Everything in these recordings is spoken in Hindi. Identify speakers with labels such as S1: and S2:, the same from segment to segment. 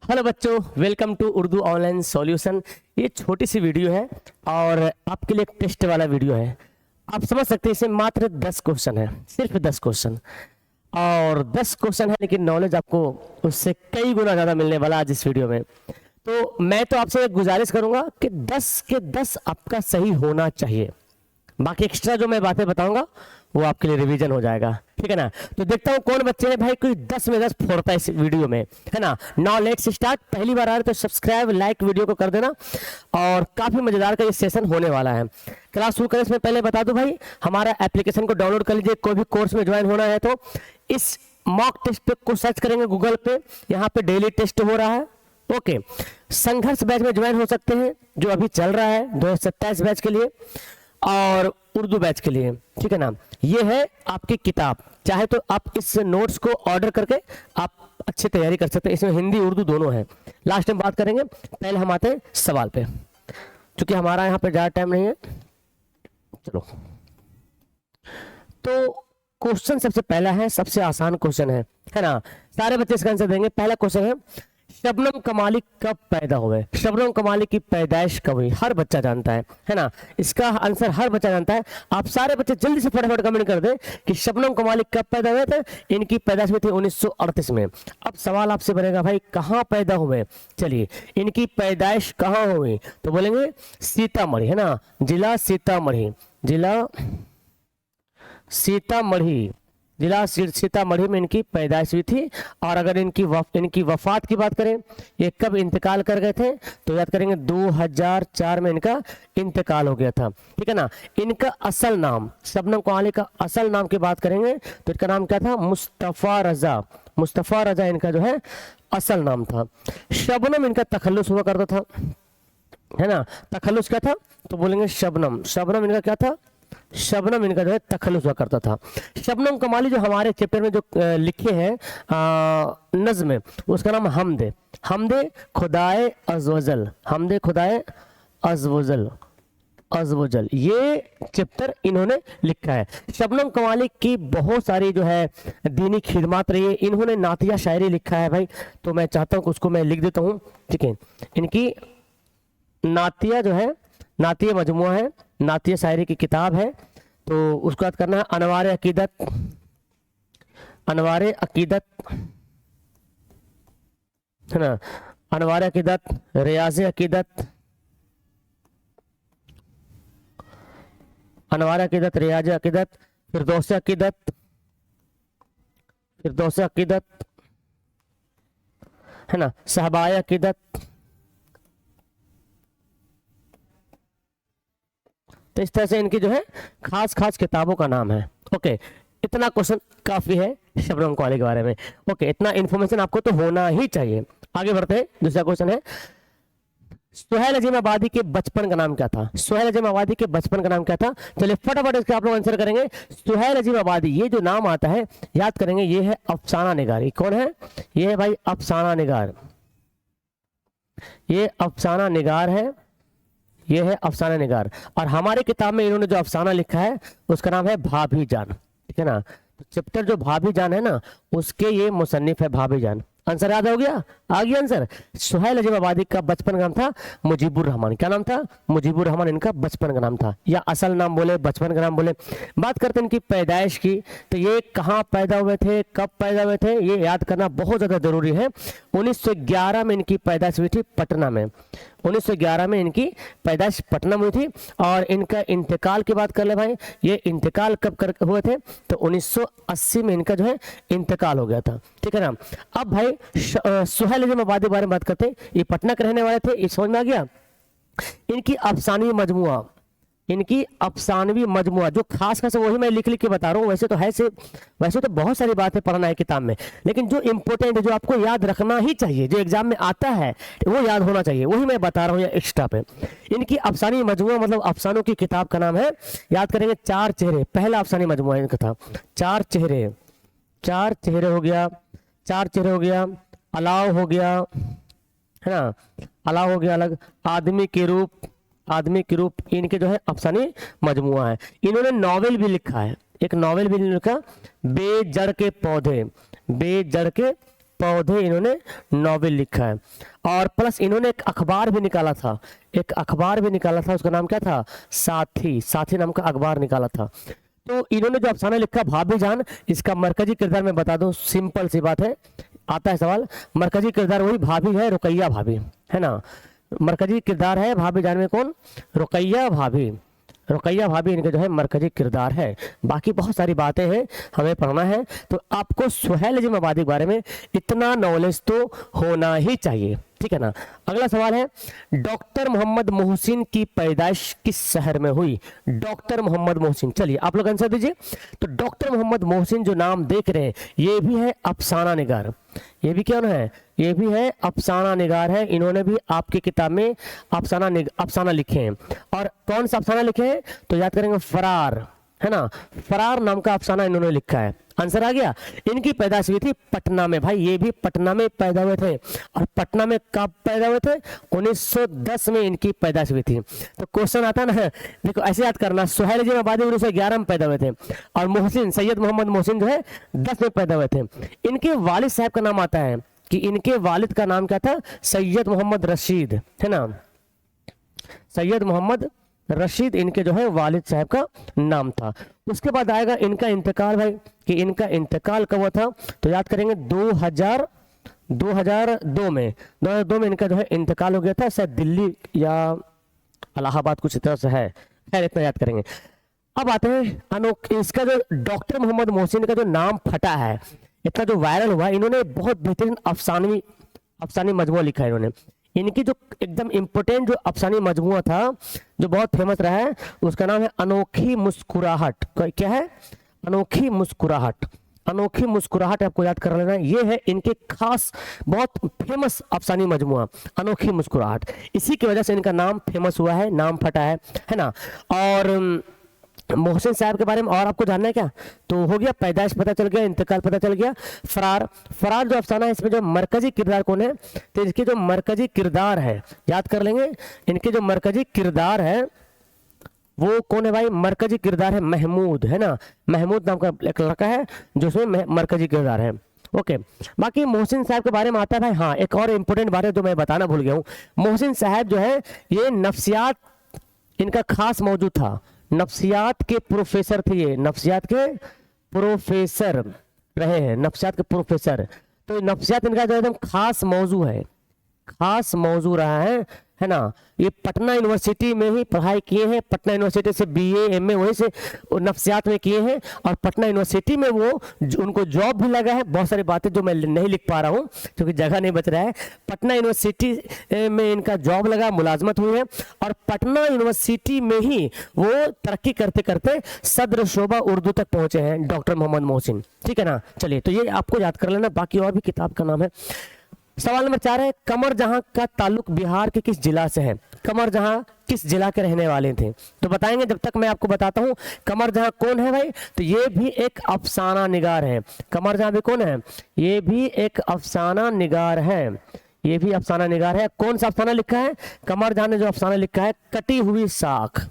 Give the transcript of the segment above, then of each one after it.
S1: हेलो बच्चों, welcome to Urdu online solution. ये छोटी सी वीडियो है और आपके लिए एक टेस्ट वाला वीडियो है। आप समझ सकते हैं, इसमें मात्र 10 क्वेश्चन है, सिर्फ 10 क्वेश्चन। और 10 क्वेश्चन है लेकिन नॉलेज आपको उससे कई गुना ज़्यादा मिलने वाला आज इस वीडियो में। तो मैं तो आपसे एक गुजारिश करूंगा कि 10 के 10 आपका सही होना चाहिए। बाकी एक्स्ट्रा जो मैं बातें बताऊंगा वो आपके लिए रिवीजन हो जाएगा, ठीक है ना। तो देखता हूँ कौन बच्चे हैं भाई कोई 10 में 10 फोड़ता है इस वीडियो में, है ना। Now let's start. पहली बार आ रहे तो सब्सक्राइब लाइक वीडियो को कर देना। और काफी मजेदार का ये सेशन होने वाला है। क्लास शुरू करने से पहले बता दो भाई, हमारा एप्लीकेशन को डाउनलोड कर लीजिए। कोई भी कोर्स में ज्वाइन होना है तो इस मॉक टेस्ट को सर्च करेंगे गूगल पे, यहाँ पे डेली टेस्ट हो रहा है। ओके, संघर्ष बैच में ज्वाइन हो सकते हैं जो अभी चल रहा है 2027 बैच के लिए और उर्दू बैच के लिए, ठीक है ना। ये है आपकी किताब, चाहे तो आप इस नोट्स को ऑर्डर करके आप अच्छी तैयारी कर सकते हैं। इसमें हिंदी उर्दू दोनों है। लास्ट में बात करेंगे, पहले हम आते हैं सवाल पे, क्योंकि हमारा यहाँ पे ज़्यादा टाइम नहीं है। चलो, तो क्वेश्चन सबसे पहला है, सबसे आसान क्वेश्चन है ना। सारे बच्चे इसका आंसर देंगे। पहला क्वेश्चन है, शबनम कमाली कब पैदा हुए? शबनम कमाली की पैदाइश कब हुई? हर बच्चा जानता है ना। इसका आंसर हर बच्चा जानता है। आप सारे बच्चे जल्दी से फटाफट कमेंट कर दें कि शबनम कमाली कब पैदा हुए थे। इनकी पैदाइश हुई थी 1938 में। अब सवाल आपसे बनेगा भाई कहाँ पैदा हुए? चलिए, इनकी पैदाइश कहाँ हुई? तो बोलेंगे सीतामढ़ी, है ना। जिला सीतामढ़ी, जिला सीतामढ़ी, जिला सीतामढ़ी में इनकी पैदाइश हुई थी। और अगर इनकी वफात की बात करें, ये कब इंतकाल कर गए थे, तो याद करेंगे 2004 में इनका इंतकाल हो गया था, ठीक है ना। इनका असल नाम, शबनम कमाली का असल नाम की बात करेंगे तो इनका नाम क्या था? मुस्तफ़ा रजा। मुस्तफ़ा रजा इनका जो है असल नाम था। शबनम इनका तखल्लुस हुआ करता था, है ना। तखल्लुस क्या था? तो बोलेंगे शबनम। शबनम इनका क्या था? शबनम इनका जो है तखल्लुस हुआ करता था। शबनम कमाली जो हमारे चैप्टर में जो लिखे हैं नज्म में, उसका नाम हमदे। हमदे खुदाए अज़वजल, हमदे खुदाए अज़वजल, अज़वजल, ये चैप्टर इन्होंने लिखा है। शबनम कमाली की बहुत सारी जो है दीनी खिदमत रही है। इन्होंने नातिया शायरी लिखा है भाई, तो मैं चाहता हूँ कि उसको मैं लिख देता हूँ, ठीक है। इनकी नातिया जो है, नातिया मजमुआ है, नातिया शायरी की किताब है। तो उसको याद करना है, अनवार अकीदत, अनवार अकीदत, है ना। अनवार अकीदत, रियाज अकीदत, अनवार अकीदत, रियाज अकीदत, फिरदौस अकीदत, फिरदौस अकीदत, है ना, सहबाय अकीदत। तो इस तरह से इनकी जो है खास खास किताबों का नाम है। ओके, इतना क्वेश्चन काफी है शबनम कमाली के बारे में। ओके, इतना इन्फॉर्मेशन आपको तो होना ही चाहिए। आगे बढ़ते हैं। दूसरा क्वेश्चन है, सुहेल अजीम आबादी के बचपन का नाम क्या था? सुहेल अजीम आबादी के बचपन का नाम क्या था? चलिए फटाफट इसका आप लोग आंसर करेंगे। सुहेल अजीम आबादी, ये जो नाम आता है याद करेंगे, ये है अफसाना निगार। ये कौन है? ये है भाई अफसाना निगार। ये अफसाना निगार है, ये है अफसाना निगार। और हमारे किताब में इन्होंने जो अफसाना लिखा है उसका नाम है भाभी जान, ठीक है ना। तो चैप्टर जो भाभी जान है ना, उसके ये मुसन्निफ है भाभी जान। आंसर याद हो गया? आ गया आंसर। सुहेल अजीम आबादी का बचपन का नाम था मुजीबुर रहमान। क्या नाम था? मुजीबुर रहमान इनका बचपन का नाम था, या असल नाम बोले, बचपन का नाम बोले। बात करते हैं इनकी पैदाइश की, तो ये कहाँ पैदा हुए थे, कब पैदा हुए थे, ये याद करना बहुत ज़्यादा जरूरी है। 1911 में इनकी पैदाइश हुई थी पटना में। 1911 में इनकी पैदाइश पटना में हुई थी। और इनका इंतकाल की बात कर ले भाई, ये इंतकाल कब कर हुए थे? तो 1980 में इनका जो है इंतकाल हो गया था, ठीक है ना। अब भाई सुहेल अजीम आबादी के बारे में बात करते हैं। ये पटना के रहने वाले थे, ये समझ में आ गया। इनकी अफसानवी मजमुआ, इनकी अफसानवी मजमुआ जो खास खास वही मैं लिख लिख के बता रहा हूँ। वैसे तो बहुत सारी बातें पढ़ना है किताब में, लेकिन जो इंपॉर्टेंट है, जो आपको याद रखना ही चाहिए, जो एग्जाम में आता है वो याद होना चाहिए, वही मैं बता रहा हूँ या एक्स्ट्रा पे। इनकी अफसानी मजमुआ मतलब अफसानों की किताब का नाम है, याद करेंगे, चार चेहरे। पहला अफसानी मजमुआ इनका था चार चेहरे। चार चेहरे हो गया, चार चेहरे हो गया, अलाव हो गया, है ना, अलाव हो गया अलग, आदमी के रूप, आदमी के रूप, इनके जो है अफसानी मजमुआ है। इन्होंने नॉवेल भी लिखा है, एक नॉवेल भी लिखा, बेजड़ के पौधे, बेजड़ के पौधे इन्होंने नॉवेल लिखा है। और प्लस इन्होंने एक अखबार भी निकाला था, एक अखबार भी निकाला था, उसका नाम क्या था, साथी, साथी नाम का अखबार निकाला था। तो इन्होंने जो अफसाना लिखा भाभी जान, इसका मरकजी किरदार मैं बता दूं, सिंपल सी बात है, आता है सवाल, मरकजी किरदार वही भाभी है, रुकैया भाभी, है ना। मरकजी किरदार है भाभी जान में कौन, रुकैया भाभी, रुकैया भाभी इनके जो है मरकजी किरदार है। बाकी बहुत सारी बातें हैं हमें पढ़ना है, तो आपको सुहेल जिम आबादी के बारे में इतना नॉलेज तो होना ही चाहिए, ठीक है ना। अगला सवाल है, डॉक्टर मोहम्मद मोहसिन की पैदाइश किस शहर में हुई। डॉक्टर मोहम्मद मोहसिन, चलिए आप लोग आंसर दीजिए। तो डॉक्टर मोहम्मद मोहसिन जो नाम देख रहे हैं ये भी है अफसाना निगार, ये भी क्या है, ये भी है अफसाना निगार है। इन्होंने भी आपकी किताब में अफसाना लिखे हैं। और कौन सा अफसाना लिखे हैं, तो याद करेंगे फरार, है ना, फरार नाम का अफसाना इन्होंने लिखा है। आंसर आ गया। इनकी पैदाइश हुई थी पटना में, भाई ये भी पटना में पैदा हुए थे। और पटना में कब पैदा हुए थे, 1910 में इनकी पैदाइश हुई थी। तो क्वेश्चन आता है ना, देखो ऐसे याद करना, सुहेल जिम आबादी 1911 में पैदा हुए थे, और मोहसिन, सैयद मोहम्मद मोहसिन जो है 10 में पैदा हुए थे। इनके वालिद साहब का नाम आता है कि इनके वालिद का नाम क्या था, सैयद मोहम्मद रशीद, है ना, सैयद मोहम्मद रशीद इनके जो है वालिद साहब का नाम था। उसके बाद आएगा इनका इंतकाल, भाई कि इनका इंतकाल कब हुआ था, तो याद करेंगे 2002 में इनका जो है इंतकाल हो गया था, शायद दिल्ली या इलाहाबाद कुछ तरह से है, खैर इतना याद करेंगे। अब आते हैं इसका जो डॉक्टर मोहम्मद मोहसिन का जो नाम फटा है, इतना जो वायरल हुआ, इन्होंने बहुत बेहतरीन अफसानी मजमूआ लिखा है इन्होंने। इनकी जो एकदम इम्पोर्टेंट जो अफसानी मजमूआ था जो बहुत फेमस रहा है, उसका नाम है अनोखी मुस्कुराहट। क्या है, अनोखी मुस्कुराहट। अनोखी मुस्कुराहट आपको याद कर लेना, ये है इनके खास बहुत फेमस अफसानी मजमूआ अनोखी मुस्कुराहट। इसी की वजह से इनका नाम फेमस हुआ है, नाम फटा है ना। और मोहसिन साहब के बारे में और आपको जानना है क्या, तो हो गया, पैदाइश पता चल गया, इंतकाल पता चल गया। फरार जो अफसाना है इसमें जो मरकजी किरदार कौन है, तो इसके जो मरकजी किरदार है याद कर लेंगे, इनके जो मरकजी किरदार है वो कौन है भाई, मरकजी किरदार है महमूद, है ना, महमूद नाम का एक लड़का है जो उसमें मरकजी किरदार है। ओके, बाकी मोहसिन साहब के बारे में आता है भाई, हाँ एक और इम्पोर्टेंट बात है जो मैं बताना भूल गया हूँ। मोहसिन साहब जो है ये नफ्सियात इनका खास मौजूद था, नफ्सियात के प्रोफेसर थे, ये नफ्सियात के प्रोफेसर रहे हैं, नफ्सियात के प्रोफेसर। तो नफ्सियात इनका जो एकदम खास मौजू है, खास मौजू रहा है ना। ये पटना यूनिवर्सिटी में ही पढ़ाई किए हैं, पटना यूनिवर्सिटी से बीए एमए वहीं से नफ्सियात में किए हैं, और पटना यूनिवर्सिटी में वो उनको जॉब भी लगा है। बहुत सारी बातें जो मैं नहीं लिख पा रहा हूँ क्योंकि जगह नहीं बच रहा है। पटना यूनिवर्सिटी में इनका जॉब लगा, मुलाजमत हुई है, और पटना यूनिवर्सिटी में ही वो तरक्की करते करते सदर शोबा उर्दू तक पहुंचे हैं डॉक्टर मोहम्मद मोहसिन, ठीक है ना। चलिए, तो ये आपको याद कर लेना, बाकी और भी किताब का नाम है। सवाल नंबर 4 है, कमर जहां का ताल्लुक बिहार के किस जिला से है। कमर जहां किस जिला के रहने वाले थे, तो बताएंगे जब तक मैं आपको बताता हूं। कमर जहां कौन है भाई, तो ये भी एक अफसाना निगार है। कमर जहां भी कौन है, ये भी एक अफसाना निगार है, ये भी अफसाना निगार है। कौन सा अफसाना लिखा है, कमर जहां ने जो अफसाना लिखा है कटी हुई शाख,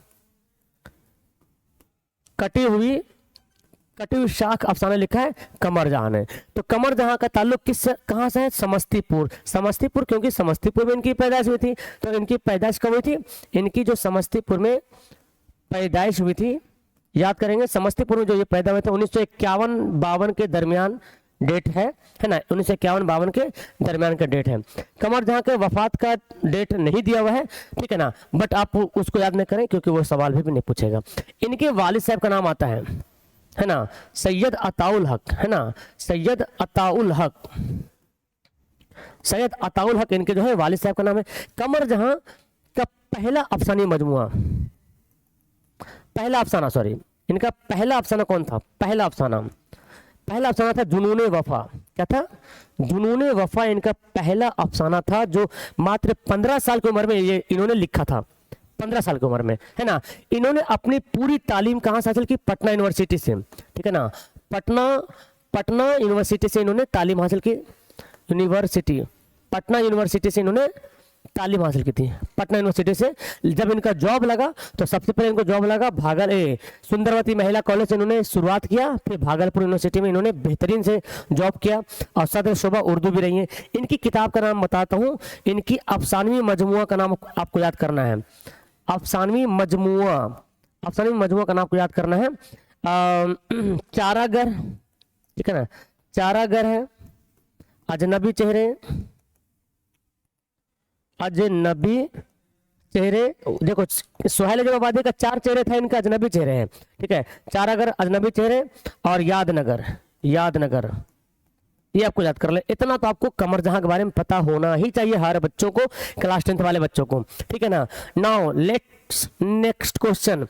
S1: कटी हुई शाख अफसाना लिखा है कमर जहां ने। तो कमर जहां का ताल्लुक कहां से है, समस्तीपुर। समस्तीपुर क्योंकि समस्तीपुर में इनकी पैदाइश हुई थी। तो इनकी पैदाइश कब हुई थी, इनकी जो समस्तीपुर में पैदाइश हुई थी, याद करेंगे समस्तीपुर में जो ये पैदा हुए थे 1951-52 के दरमियान डेट है ना, 1951-52 के दरमियान का डेट है। कमर जहां के वफात का डेट नहीं दिया हुआ है, ठीक है ना, बट आप उसको याद नहीं करें क्योंकि वो सवाल भी नहीं पूछेगा। इनके वालिद साहब का नाम आता है ना, सैयद अताउल हक, है ना, सैयद अताउल हक, सैयद अताउल हक इनके जो है वालिद साहब का नाम है। कमर जहां का पहला अफसानी मजमुआ, पहला अफसाना सॉरी, इनका पहला अफसाना कौन था, पहला अफसाना था जुनून वफा। क्या था, जुनून वफा इनका पहला अफसाना था जो मात्र 15 साल की उम्र में ये इन्होंने लिखा था, 15 साल की उम्र में, है ना। इन्होंने अपनी पूरी तालीम कहाँ से हासिल की, पटना यूनिवर्सिटी से, ठीक है ना, पटना यूनिवर्सिटी से इन्होंने तालीम हासिल की, पटना यूनिवर्सिटी से इन्होंने तालीम हासिल की थी पटना यूनिवर्सिटी से। जब इनका जॉब लगा तो सबसे पहले इनको जॉब लगा सुंदरवती महिला कॉलेज से इन्होंने शुरुआत किया, फिर भागलपुर यूनिवर्सिटी में इन्होंने बेहतरीन से जॉब किया और सदर शोभा उर्दू भी रही है। इनकी किताब का नाम बताता हूँ, इनकी अफसानवी मजमुआ का नाम आपको याद करना है। अफसानवी मजमुआ का नाम आपको याद करना है। चारागर, ठीक है ना, चारागर है, अजनबी चेहरे, देखो सुहेल जमाबादी का 4 चेहरे था, इनका अजनबी चेहरे हैं, ठीक है। चारागर अजनबी चेहरे और यादनगर ये आपको याद कर ले। इतना तो आपको कमर जहां के बारे में पता होना ही चाहिए हर बच्चों को, क्लास 10th वाले बच्चों को, ठीक है ना। Now let's next question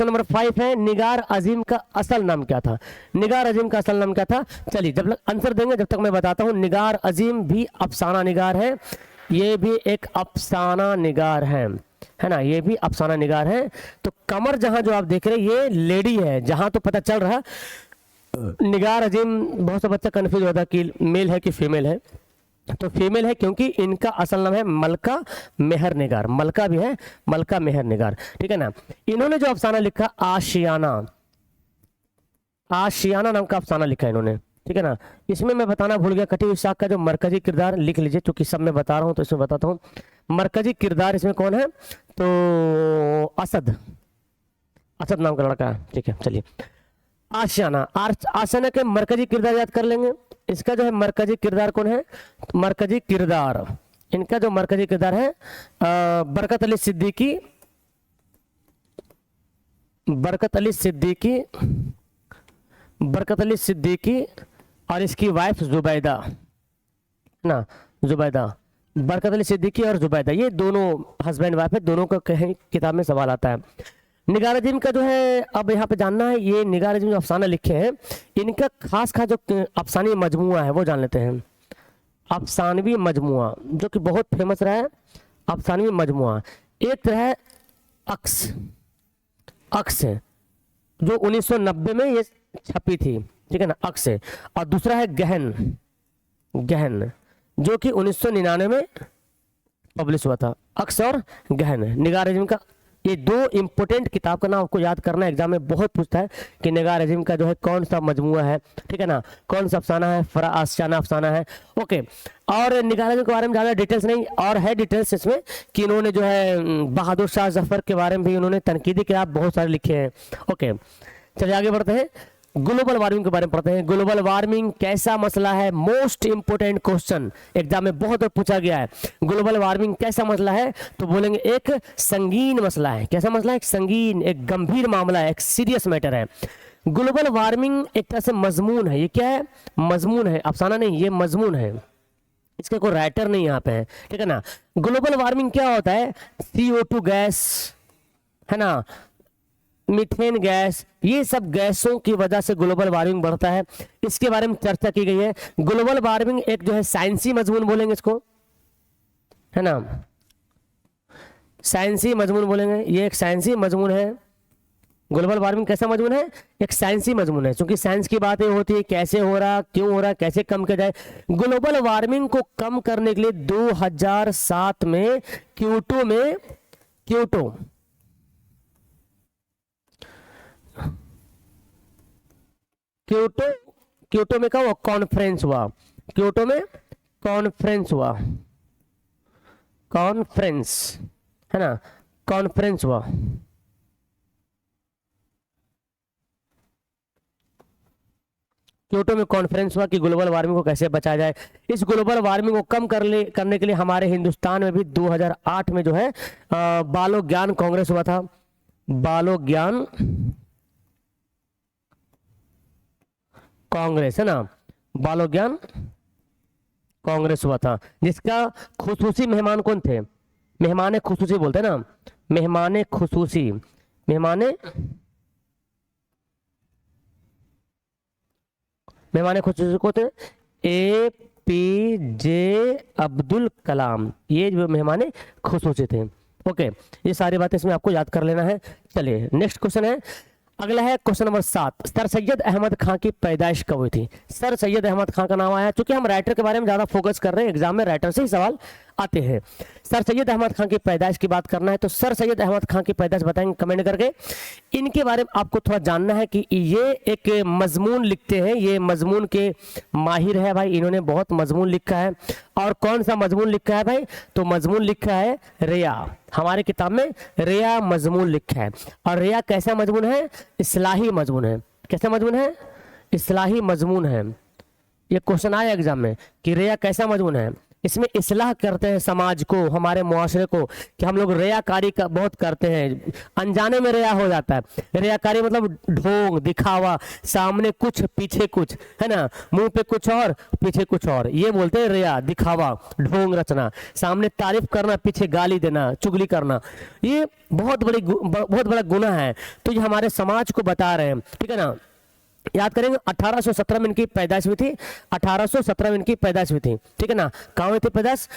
S1: number 5 है, निगार अजीम का असल नाम क्या था? निगार अजीम का असल नाम क्या था? चलिए जब आंसर देंगे जब तक मैं बताता हूं। निगार अजीम भी अफसाना निगार है, ये भी एक अफसाना निगार है ना, ये भी अफसाना निगार है। तो कमर जहां जो आप देख रहे हैं ये लेडी है, जहां तो पता चल रहा निगार अजीम, बहुत सा बच्चा कंफ्यूज होता कि मेल है कि फीमेल है, तो फीमेल है क्योंकि इनका असल नाम है मलका मेहर निगार, मलका भी है, मलका मेहर निगार, ठीक है ना। इन्होंने जो अफसाना लिखा आशियाना नाम का अफसाना लिखा इन्होंने, ठीक है ना। इसमें मैं बताना भूल गया, कटी हुई शाख का जो मरकजी किरदार लिख लीजिए, क्योंकि सब मैं बता रहा हूं तो इसमें बताता हूं। मरकजी किरदार इसमें कौन है? तो असद नाम का लड़का है, ठीक है। चलिए आशियाना के मरकजी किरदार याद कर लेंगे। इसका जो है मरकजी किरदार कौन है? मरकजी किरदार, इनका जो मरकजी किरदार है बरकत अली सिद्दीकी और इसकी वाइफ जुबैदा ना, बरकत अली सिद्दीकी और जुबैदा, ये दोनों हस्बैंड वाइफ है, दोनों का कहीं किताब में सवाल आता है। निगार अजीम का जो है अब यहाँ पे जानना है, ये निगार अजीम जो अफसाना लिखे हैं इनका खास जो अफसानी मजमुआ है वो जान लेते हैं। अफसानवी मजमुआ जो कि बहुत फेमस रहा है, अफसानवी मजमुआ। एक तो है अक्स है जो 1990 में ये छपी थी, ठीक है ना, अक्स है। और दूसरा है गहन जो कि 1999 में पब्लिश हुआ था। अक्स और गहन, निगार अजीम का ये 2 इंपॉर्टेंट किताब का नाम आपको याद करना है, एग्जाम में बहुत पूछता है कि निगार अजीम का जो है कौन सा मजमुआ है, ठीक है ना, कौन सा अफसाना है, आशियाना अफसाना है, ओके। और निगार अजीम के बारे में ज़्यादा डिटेल्स नहीं, और है डिटेल्स इसमें कि इन्होंने जो है बहादुर शाह जफर के बारे में भी उन्होंने तनकीदी किताब बहुत सारे लिखे हैं, ओके। चलिए आगे बढ़ते हैं, ग्लोबल वार्मिंग के बारे में पढ़ते हैं। ग्लोबल वार्मिंग कैसा मसला है? मोस्ट इंपोर्टेंट क्वेश्चन, एग्जाम में बहुत बार पूछा गया है। ग्लोबल वार्मिंग कैसा मसला है? तो बोलेंगे एक संगीन मसला है। कैसा मसला है? एक संगीन, एक गंभीर मामला है, एक सीरियस मैटर है। ग्लोबल वार्मिंग एक तरह से मजमून है। ये क्या है? मजमून है, अफसाना नहीं, ये मजमून है, इसका कोई राइटर नहीं यहाँ पे है, ठीक है ना। ग्लोबल वार्मिंग क्या होता है? CO2 गैस है ना, मीथेन गैस, ये सब गैसों की वजह से ग्लोबल वार्मिंग बढ़ता है। इसके बारे में चर्चा की गई है। ग्लोबल वार्मिंग एक जो है साइंसी मजमून बोलेंगे इसको, है ना, साइंसी मजमून बोलेंगे, ये एक साइंसी मजमून है। ग्लोबल वार्मिंग कैसा मजमून है? एक साइंसी मजमून है, क्योंकि साइंस की बातें होती है, कैसे हो रहा, क्यों हो रहा, कैसे कम किया जाए। ग्लोबल वार्मिंग को कम करने के लिए 2007 में क्योटो में क्या हुआ? कॉन्फ्रेंस हुआ। क्योटो में कॉन्फ्रेंस हुआ, कॉन्फ्रेंस है ना, कॉन्फ्रेंस हुआ। क्योटो में कॉन्फ्रेंस हुआ कि ग्लोबल वार्मिंग को कैसे बचाया जाए। इस ग्लोबल वार्मिंग को कम करने के लिए हमारे हिंदुस्तान में भी 2008 में जो है बालो ज्ञान कांग्रेस हुआ था। बालो ज्ञान कांग्रेस है ना, बालो ज्ञान कांग्रेस हुआ था, जिसका खुसूसी मेहमान कौन थे? मेहमान खुसूसी बोलते हैं ना, मेहमान खुसूसी को थे APJ अब्दुल कलाम, ये जो मेहमान खुसूसी थे, ओके। ये सारी बातें इसमें आपको याद कर लेना है। चलिए नेक्स्ट क्वेश्चन है, अगला है question number 7। Sir Syed Ahmad Khan की पैदाइश कब हुई थी? सर सैयद अहमद खां का नाम आया, चूंकि हम राइटर के बारे में ज्यादा फोकस कर रहे हैं, एग्जाम में राइटर से ही सवाल आते हैं। सर सैयद अहमद खान की पैदाइश की बात करना है तो सर सैयद अहमद खान की पैदाइश बताएंगे कमेंट करके। इनके बारे में आपको थोड़ा जानना है कि ये एक मजमून लिखते हैं, ये मजमून के माहिर है भाई, इन्होंने बहुत मजमून लिखा है। और कौन सा मजमून लिखा है भाई, तो मजमून लिखा है रिया, हमारे किताब में रिया मजमून लिखा है। और रिया कैसा मजमून है, इस्लाही मजमून है। कैसा मजमून है, इस्लाही मजमून है। ये क्वेश्चन आया एग्जाम में कि रिया कैसा मजमून है, इसमें इस्लाह करते हैं समाज को, हमारे मुआशरे को, कि हम लोग रियाकारी का बहुत करते हैं, अनजाने में रिया हो जाता है। रियाकारी मतलब ढोंग, दिखावा, सामने कुछ पीछे कुछ, है ना, मुंह पे कुछ और पीछे कुछ और, ये बोलते हैं रिया, दिखावा, ढोंग रचना, सामने तारीफ करना पीछे गाली देना, चुगली करना, ये बहुत बड़ा गुनाह है। तो ये हमारे समाज को बता रहे हैं, ठीक है ना। याद करेंगे 1817 में इनकी पैदाइश हुई थी, 1817 में इनकी पैदाइश हुई थी, ठीक है ना। कहाँ हुई थी पैदाइश,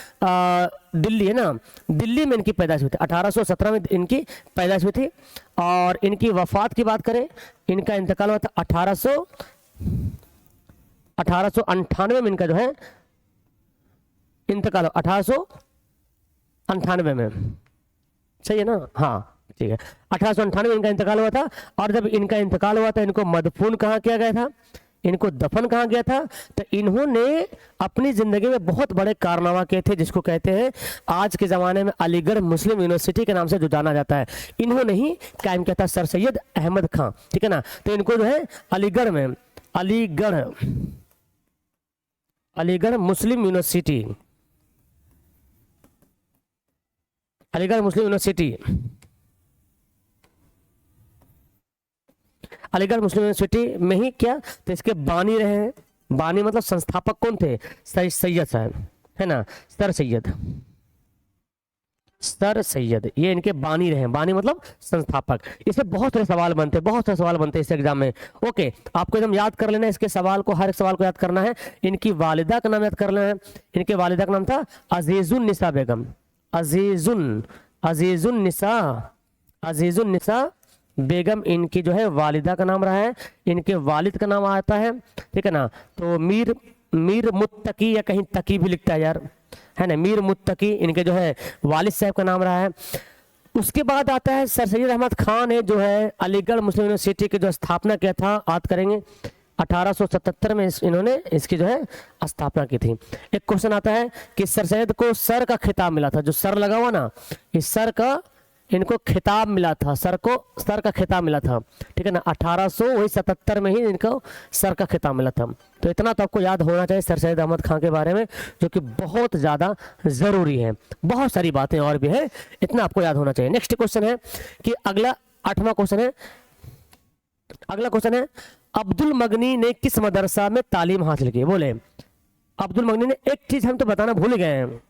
S1: दिल्ली, है ना, दिल्ली में इनकी पैदाइश हुई थी, 1817 में इनकी पैदाइश हुई थी। और इनकी वफात की बात करें, इनका इंतकाल हुआ था 1898 में, इनका जो है इंतकाल 1898 में, सही है ना, हाँ ठीक है, 1898 में इनका इंतकाल हुआ था। और जब इनका इंतकाल हुआ था, इनको मदफून कहाँ किया गया था, इनको दफन कहाँ गया था, तो इन्होंने अपनी जिंदगी में बहुत बड़े कारनामा किए थे, जिसको कहते हैं आज के ज़माने में अलीगढ़ मुस्लिम यूनिवर्सिटी के नाम से जो जाना जाता है, इन्होंने ही कायम किया था, सर सैयद अहमद खां, ठीक है ना। तो इनको जो है अलीगढ़ में, अलीगढ़ मुस्लिम यूनिवर्सिटी, अलीगढ़ मुस्लिम यूनिवर्सिटी, अलीगढ़ मुस्लिम यूनिवर्सिटी में ही क्या, तो इसके बानी रहे हैं। बानी मतलब संस्थापक कौन थे, सैयद साहब, है ना, सर सैयद, ये इनके बानी रहे हैं। बानी मतलब संस्थापक। इससे बहुत सारे सवाल बनते हैं इस एग्जाम में। ओके, आपको एकदम याद कर लेना है इसके सवाल को, हर एक सवाल को याद करना है। इनकी वालिदा का नाम याद कर लेना है। इनके वालिदा का नाम था अजीजुन निसा बेगम, अजीजुन निसा बेगम इनकी जो है वालिदा का नाम रहा है। इनके वालिद का नाम आता है, ठीक है ना, तो मीर मुत्तकी, या कहीं तकी भी लिखता है यार, है ना, मीर मुत्तकी इनके जो है वालिद साहब का नाम रहा है। उसके बाद आता है सर सैयद अहमद खान है, जो है अलीगढ़ मुस्लिम यूनिवर्सिटी की जो स्थापना किया था, याद करेंगे 1877 में इन्होंने इसकी जो है स्थापना की थी। एक क्वेश्चन आता है कि सर सैयद को सर का खिताब मिला था, जो सर लगा हुआ ना, इस सर का इनको खिताब मिला था, सर का खिताब मिला था, ठीक है ना, 1877 में ही इनको सर का खिताब मिला था। तो इतना तो आपको याद होना चाहिए सर सैयद अहमद खान के बारे में, जो कि बहुत ज़्यादा ज़रूरी है। बहुत सारी बातें और भी है, इतना आपको याद होना चाहिए। नेक्स्ट क्वेश्चन है कि अगला 8वां क्वेश्चन है, अगला क्वेश्चन है अब्दुल मगनी ने किस मदरसा में तालीम हासिल की। बोले अब्दुल मगनी ने, एक चीज़ हम तो बताना भूल गए हैं,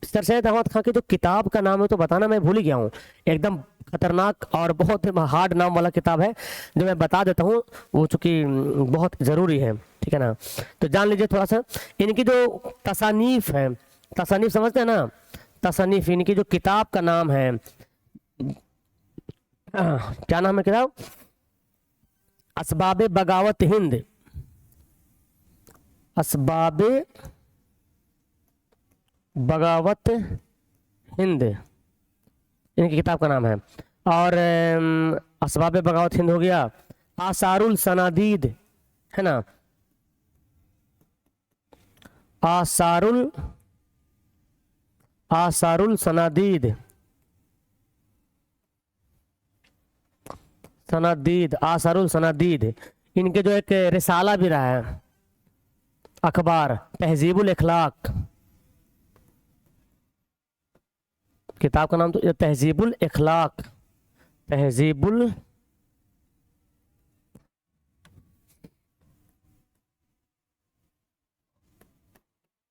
S1: सर सैयद अहमद खान की जो किताब का नाम है तो बताना मैं भूल गया हूँ। एकदम खतरनाक और बहुत हार्ड नाम वाला किताब है, जो मैं बता देता हूँ, वो चूँकि बहुत ज़रूरी है, ठीक है ना। तो जान लीजिए थोड़ा सा। इनकी जो तसानीफ है, तसानीफ समझते हैं ना, तसानीफ, इनकी जो किताब का नाम है, क्या नाम है किताब, असबाब बगावत हिंद, असबाब बगावत हिंद इनकी किताब का नाम है। और असबाब बगावत हिंद हो गया, आसारुल सनादीद, है ना, आसारुल सनादीद, आसारुल सनादीद। इनके जो एक रिसाला भी रहा है, अखबार, तहजीबुल इखलाक, किताब का नाम तो तहजीबुल इखलाक, तहजीबुल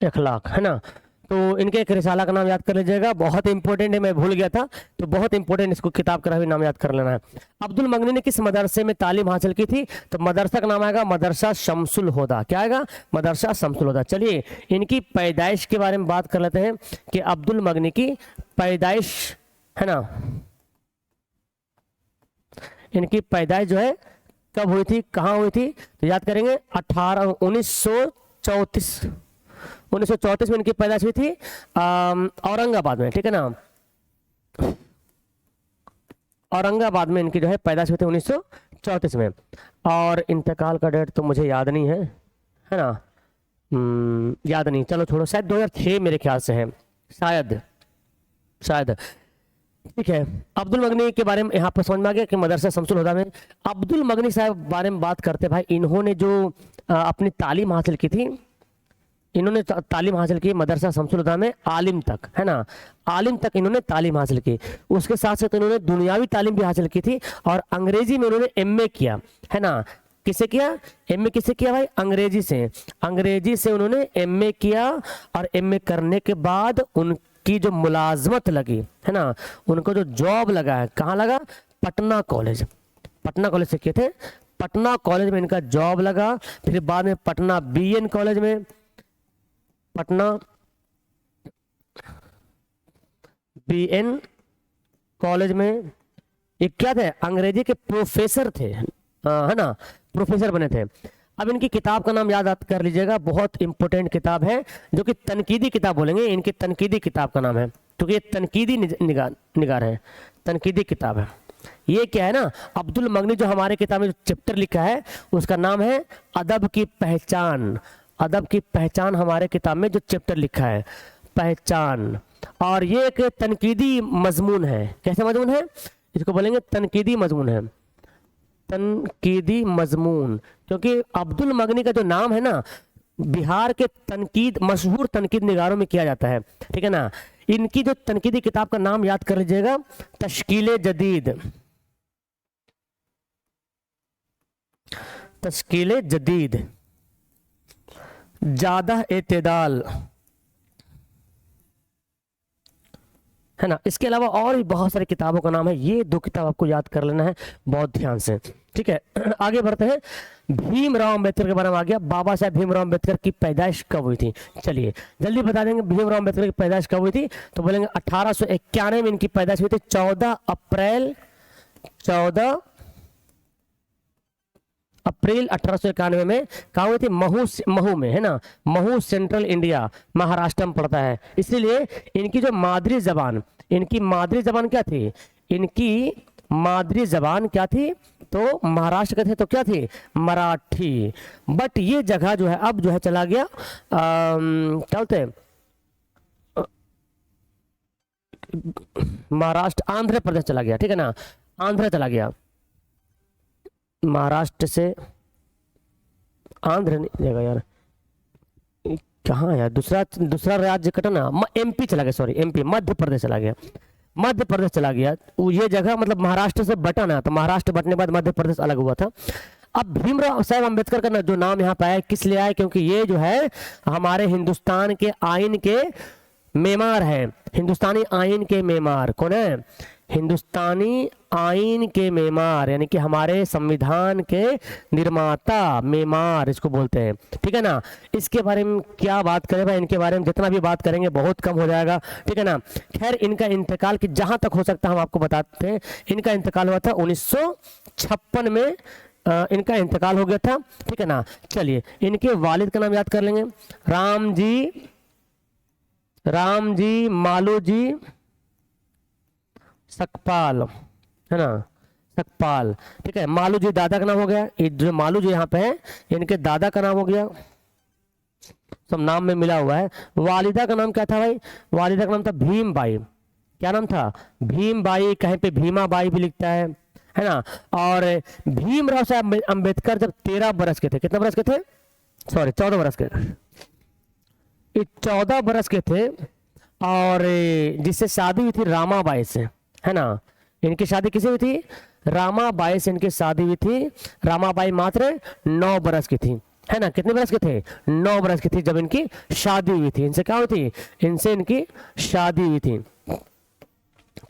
S1: इखलाक, है ना। तो इनके एक रिसाला का नाम याद कर लीजिएगा, बहुत इंपॉर्टेंट है, मैं भूल गया था, तो बहुत इंपॉर्टेंट, इसको किताब का भी नाम याद कर लेना है। अब्दुल मगनी ने किस मदरसे में तालीम हासिल की थी, तो मदरसा का नाम आएगा मदरसा शमसुल हुदा। क्या आएगा, मदरसा शमसुल हुदा। चलिए इनकी पैदाइश के बारे में बात कर लेते हैं कि अब्दुल मगनी की पैदाइश, है ना, इनकी पैदाइश जो है कब हुई थी, कहाँ हुई थी, तो याद करेंगे 1934 1934 में इनकी पैदाइश हुई थी औरंगाबाद में, ठीक है ना, औरंगाबाद में इनकी जो है पैदाइश हुई थी 1934 में। और इंतकाल का डेट तो मुझे याद नहीं है ना, याद नहीं, चलो छोड़ो, शायद 2006 मेरे ख्याल से है, शायद शायद। ठीक है, अब्दुल मगनी के बारे में यहाँ पर समझ में आ गया कि मदरसा शमसुल हुदा में अब्दुल मगनी साहब बारे में बात करते भाई, इन्होंने जो अपनी तालीम हासिल की थी, इन्होंने तालीम हासिल की मदरसा शमसुल हुदा में आलिम तक, है ना, आलिम तक इन्होंने तालीम हासिल की। उसके साथ साथ इन्होंने दुनियावी तालीम भी हासिल की थी और अंग्रेजी में उन्होंने एमए किया, है ना। किसे किया? एमए किसे किया भाई? अंग्रेजी से, अंग्रेजी से उन्होंने एमए किया। और एमए करने के बाद उनकी जो मुलाजमत लगी, है ना, उनको जो जॉब लगा है, कहाँ लगा? पटना कॉलेज, पटना कॉलेज से किए थे, पटना कॉलेज में इनका जॉब लगा। फिर बाद में पटना बीएन कॉलेज में, पटना बीएन कॉलेज में एक क्या थे? अंग्रेजी के प्रोफेसर थे, है ना, प्रोफेसर बने थे। अब इनकी किताब का नाम याद कर लीजिएगा, बहुत इंपॉर्टेंट किताब है, जो कि तनकीदी किताब बोलेंगे, इनकी तनकीदी किताब का नाम है, क्योंकि ये तनकीदी निगार है, तनकीदी किताब है। ये क्या है ना, अब्दुल मगनी जो हमारे किताब में जो चैप्टर लिखा है उसका नाम है अदब की पहचान। अदब की पहचान हमारे किताब में जो चैप्टर लिखा है, पहचान। और ये एक तनकीदी मजमून है। कैसे मजमून है? इसको बोलेंगे तनकीदी मजमून है, तनकीदी मजमून, क्योंकि अब्दुल मगनी का जो नाम है ना, बिहार के तनकीद, मशहूर तनकीद निगारों में किया जाता है, ठीक है ना। इनकी जो तनकीदी किताब का नाम याद कर लीजिएगा, तश्कीले जदीद, तश्कीले जदीद, ज्यादा एतदाल, है ना। इसके अलावा और भी बहुत सारी किताबों का नाम है, ये दो किताब आपको याद कर लेना है बहुत ध्यान से, ठीक है। आगे बढ़ते हैं, भीमराव अंबेडकर के बारे में आ गया। बाबा साहब भीमराव अंबेडकर की पैदाइश कब हुई थी? चलिए जल्दी बता देंगे, भीमराव अंबेडकर की पैदाइश कब हुई थी? तो बोलेंगे 1891 में इनकी पैदाइश हुई थी, 14 अप्रैल 1891 में। कहाँ हुई थी? महू में, है ना, महू सेंट्रल इंडिया, महाराष्ट्र में पड़ता है। इसीलिए इनकी जो मादरी जबान, इनकी मादरी जबान क्या थी? इनकी मादरी जबान क्या थी? तो महाराष्ट्र के थे तो क्या थी? मराठी। बट ये जगह जो है अब जो है चला गया, क्या बोलते हैं, महाराष्ट्र, आंध्र प्रदेश चला गया, ठीक है ना, आंध्र चला गया, महाराष्ट्र से आंध्र नहीं जाएगा यार, कहाँ यार, दूसरा राज्य कटा ना, एमपी चला गया, सॉरी एमपी, मध्य प्रदेश चला गया, मध्य प्रदेश चला गया। ये जगह मतलब महाराष्ट्र से बटा ना, तो महाराष्ट्र बटने के बाद मध्य प्रदेश अलग हुआ था। अब भीमराव साहब अम्बेडकर का जो नाम यहाँ पे आया, किस लिए आया? क्योंकि ये जो है हमारे हिंदुस्तान के आइन के मेमार है, हिंदुस्तानी आइन के मेमार। कौन है? हिंदुस्तानी आइन के मेमार, यानी कि हमारे संविधान के निर्माता, मेमार इसको बोलते हैं, ठीक है ना। इसके बारे में क्या बात करें भाई, इनके बारे में जितना भी बात करेंगे बहुत कम हो जाएगा, ठीक है ना। खैर इनका इंतकाल की जहां तक हो सकता है हम आपको बताते हैं, इनका इंतकाल हुआ था 1956 में, इनका इंतकाल हो गया था, ठीक है ना। चलिए इनके वालिद का नाम याद कर लेंगे, राम जी मालू जी सकपाल, है ना, सकपाल, ठीक है। मालू जी दादा का नाम हो गया, ये जो मालू जी यहाँ पे है इनके दादा का नाम हो गया, सब नाम में मिला हुआ है। वालिदा का नाम क्या था भाई? वालिदा का नाम था भीम बाई। क्या नाम था? भीम बाई, कहीं पे भीमा बाई भी लिखता है ना। और भीमराव साहब अम्बेडकर जब 13 बरस के थे, कितने बरस के थे? सॉरी 14 बरस के, 14 बरस के थे, और जिससे शादी हुई थी रामाबाई से, है ना। इनकी शादी किसे हुई थी? रामाबाई से इनकी शादी हुई थी। रामाबाई मात्र 9 बरस की थी, है ना। कितने बरस के थे? 9 बरस की थी जब इनकी शादी हुई थी। इनसे क्या हुई थी? इनसे इनकी शादी हुई थी,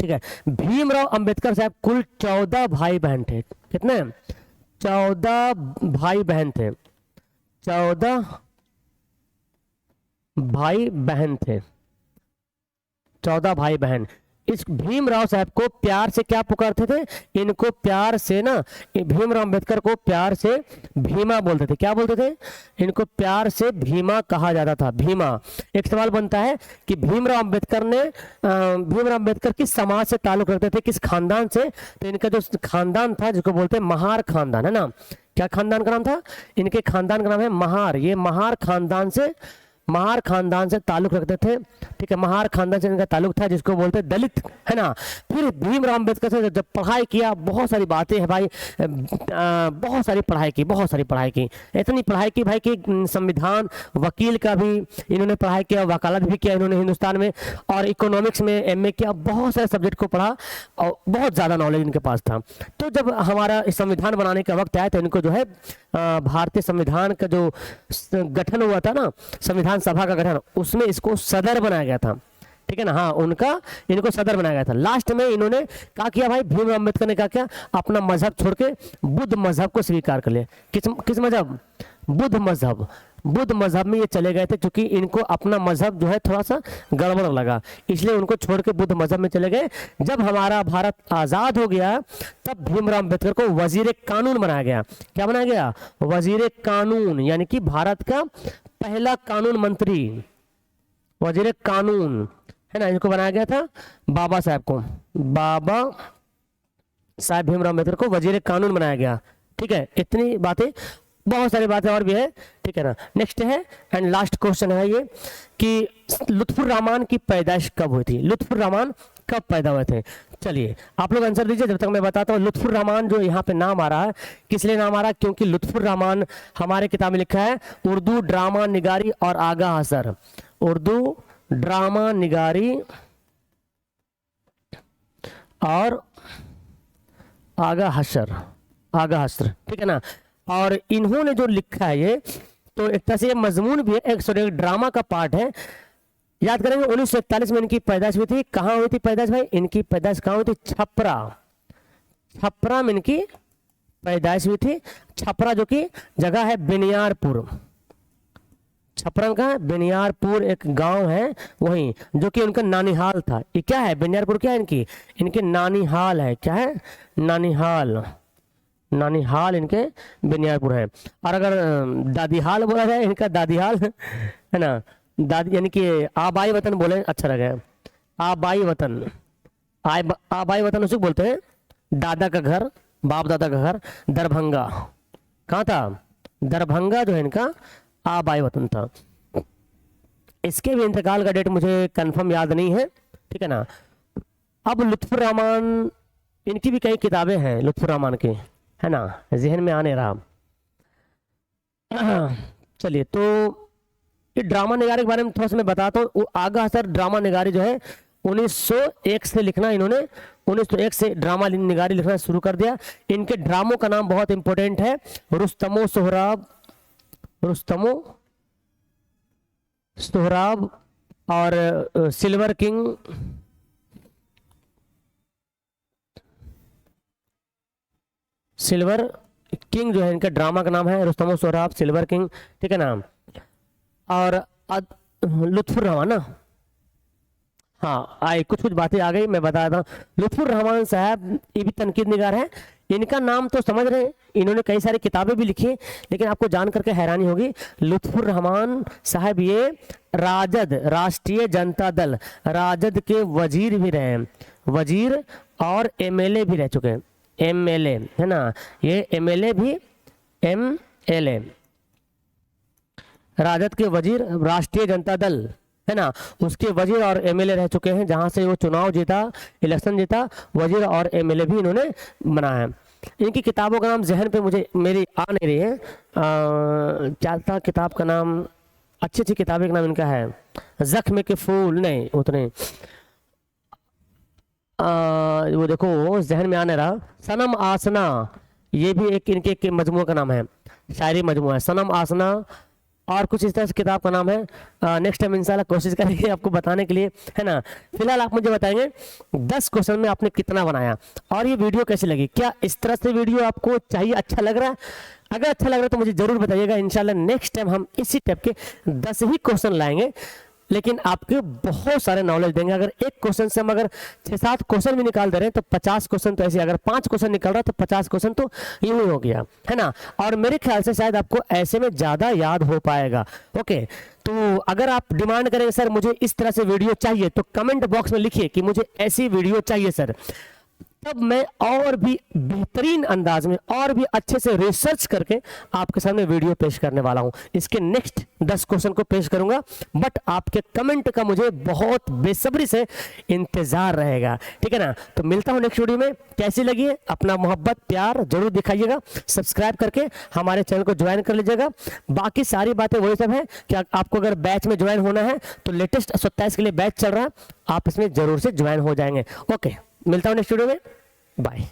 S1: ठीक है। भीमराव अंबेडकर साहब कुल 14 भाई बहन थे। कितने? 14 भाई बहन थे, 14 भाई बहन थे, 14 भाई बहन। इस भीमराव साहब को प्यार से क्या पुकारते थे, इनको प्यार से ना, भीमराव अंबेडकर को प्यार से भीमा बोलते थे। क्या बोलते थे, इनको प्यार से भीमा कहा जाता था, भीमा। एक सवाल बनता है कि भीमराव अंबेडकर किस समाज से ताल्लुक रखते थे, किस खानदान से, तो इनका जो खानदान था जिसको बोलते हैं महार खानदान, है ना। क्या खानदान का नाम था, इनके खानदान का नाम है महार। ये महार खानदान से ताल्लुक रखते थे, ठीक है। महार खानदान से इनका ताल्लुक था, जिसको बोलते हैं दलित, है ना। फिर भीमराव अंबेडकर से जब पढ़ाई किया, बहुत सारी बातें हैं भाई, बहुत सारी पढ़ाई की, इतनी पढ़ाई की भाई कि संविधान, वकील का भी इन्होंने पढ़ाई किया, वकालत भी किया इन्होंने हिंदुस्तान में, और इकोनॉमिक्स में एमए किया, बहुत सारे सब्जेक्ट को पढ़ा और बहुत ज़्यादा नॉलेज इनके पास था। तो जब हमारा संविधान बनाने का वक्त आया तो इनको जो है भारतीय संविधान का जो गठन हुआ था ना, संविधान सभा का गठन, उसमें इसको सदर बनाया गया था, ठीक है ना। हाँ, इनको सदर बनाया गया था। लास्ट में इन्होंने क्या किया भाई, भीमराव अंबेडकर ने क्या किया, अपना मजहब छोड़ के बुद्ध मजहब को स्वीकार कर लिया। किस मजहब, बुद्ध मजहब में ये चले गए थे, क्योंकि इनको अपना मजहब जो है थोड़ा सा गड़बड़ लगा, इसलिए उनको छोड़ के बुद्ध मजहब में चले गए। जब हमारा भारत आज़ाद हो गया तब भीमराव अंबेडकर को वजीर कानून बनाया गया। क्या बनाया गया, वजीर कानून, यानी कि भारत का पहला कानून मंत्री, वजीर कानून, है ना। इनको बनाया गया था बाबा साहब भीमराव अंबेडकर को वजीर कानून बनाया गया, ठीक है। इतनी बातें, बहुत सारी बातें और भी है, ठीक है ना। नेक्स्ट है एंड लास्ट क्वेश्चन है ये कि लुत्फुर रहमान की पैदाइश कब हुई थी, लुत्फुर रहमान कब पैदा हुए थे। चलिए आप लोग आंसर दीजिए जब तक मैं बताता हूँ। लुत्फुर रहमान जो यहाँ पे नाम आ रहा है, किस लिए नाम आ रहा है, क्योंकि लुत्फुर रहमान हमारे किताब में लिखा है उर्दू ड्रामा निगारी और आगा हसर, उर्दू ड्रामा निगारी और आगा हसर, ठीक है ना। और इन्होंने जो लिखा है ये, तो एक तरह से ये मजमून भी है, एक ड्रामा का पार्ट है। याद करेंगे 1941 में इनकी पैदाइश हुई थी। कहाँ हुई थी पैदाइश भाई, इनकी पैदाइश कहाँ हुई थी, छपरा में इनकी पैदाइश हुई थी। छपरा जो कि जगह है बिनियारपुर, छपरा का बिनियारपुर एक गांव है वहीं, जो कि उनका नानीहाल था। ये क्या है, बिनियारपुर क्या है इनके नानीहाल है। क्या है, नानीहाल इनके बिनियारपुर है। और अगर दादीहाल बोला जाए, इनका दादीहाल है ना, दादी यानी कि आबाई वतन बोले अच्छा लगे, आबाई वतन उसे बोलते हैं, दादा का घर, बाप दादा का घर दरभंगा। कहाँ था, दरभंगा जो है इनका आबाई वतन था। इसके भी इंतकाल का डेट मुझे कंफर्म याद नहीं है, ठीक है ना। अब लुत्फुर रहमान, इनकी भी कई किताबें हैं लुत्फुर रहमान की, है ना, जहन में आने रहा। चलिए, तो ये ड्रामा निगारी के बारे में थोड़ा सा मैं बताता हूँ। आगा हसर ड्रामा निगारी जो है 1901 से लिखना, इन्होंने 1901 से ड्रामा निगारी लिखना शुरू कर दिया। इनके ड्रामों का नाम बहुत इंपॉर्टेंट है, रुस्तमो सोहराब और सिल्वर किंग, जो है इनका ड्रामा का नाम है, रुस्तमो सोहराब, सिल्वर किंग, ठीक है ना। और लुत्फुर रहमान ना, हाँ आए कुछ बातें आ गई, मैं बता रहा हूँ। लुत्फुर रहमान साहब ये भी तनकीद निगार है। इनका नाम तो समझ रहे हैं, इन्होंने कई सारी किताबें भी लिखी, लेकिन आपको जान करके हैरानी होगी, लुत्फुर रहमान साहब ये राजद, राष्ट्रीय जनता दल, राजद के वजीर भी रहे, वजीर और एमएलए भी रह चुके हैं, एमएलए है ना, ये एमएलए भी, एमएलए राजद के वजीर, राष्ट्रीय जनता दल है ना, उसके वजीर और एमएलए रह चुके हैं, जहां से वो चुनाव जीता, इलेक्शन जीता, वजीर और एमएलए भी इन्होंने बना है। इनकी किताबों का नाम जहन पे मेरी आ नहीं रही है, क्या था किताब का नाम, अच्छी किताबें का नाम इनका है, जख्म के फूल, नहीं उतने, वो देखो जहन में आने रहा, सनम आसना, ये भी एक इनके मजमू का नाम है, शायरी मजमू है, सनम आसना, और कुछ इस तरह से किताब का नाम है। नेक्स्ट टाइम इंशाल्लाह कोशिश करेंगे आपको बताने के लिए, है ना। फिलहाल आप मुझे बताएंगे 10 क्वेश्चन में आपने कितना बनाया, और ये वीडियो कैसी लगी, क्या इस तरह से वीडियो आपको चाहिए, अच्छा लग रहा है? अगर अच्छा लग रहा है तो मुझे जरूर बताइएगा, इंशाल्लाह नेक्स्ट टाइम हम इसी टाइप के 10 ही क्वेश्चन लाएंगे। लेकिन आपके बहुत सारे नॉलेज देंगे। अगर एक क्वेश्चन से हम अगर 6-7 क्वेश्चन भी निकाल दे रहे हैं तो 50 क्वेश्चन तो ऐसे, अगर 5 क्वेश्चन निकल रहा है तो 50 क्वेश्चन तो यूं ही हो गया, है ना। और मेरे ख्याल से शायद आपको ऐसे में ज़्यादा याद हो पाएगा। ओके, तो अगर आप डिमांड करेंगे सर मुझे इस तरह से वीडियो चाहिए, तो कमेंट बॉक्स में लिखिए कि मुझे ऐसी वीडियो चाहिए सर, तब मैं और भी बेहतरीन अंदाज में और भी अच्छे से रिसर्च करके आपके सामने वीडियो पेश करने वाला हूं। इसके नेक्स्ट 10 क्वेश्चन को पेश करूंगा, बट आपके कमेंट का मुझे बहुत बेसब्री से इंतजार रहेगा, ठीक है ना। तो मिलता हूं नेक्स्ट वीडियो में। कैसी लगी है अपना मोहब्बत प्यार जरूर दिखाइएगा, सब्सक्राइब करके हमारे चैनल को ज्वाइन कर लीजिएगा। बाकी सारी बातें वही सब है कि आपको अगर बैच में ज्वाइन होना है तो लेटेस्ट 27 के लिए बैच चल रहा है, आप इसमें जरूर से ज्वाइन हो जाएंगे। ओके, मिलता हूं नेक्स्ट वीडियो में, बाय।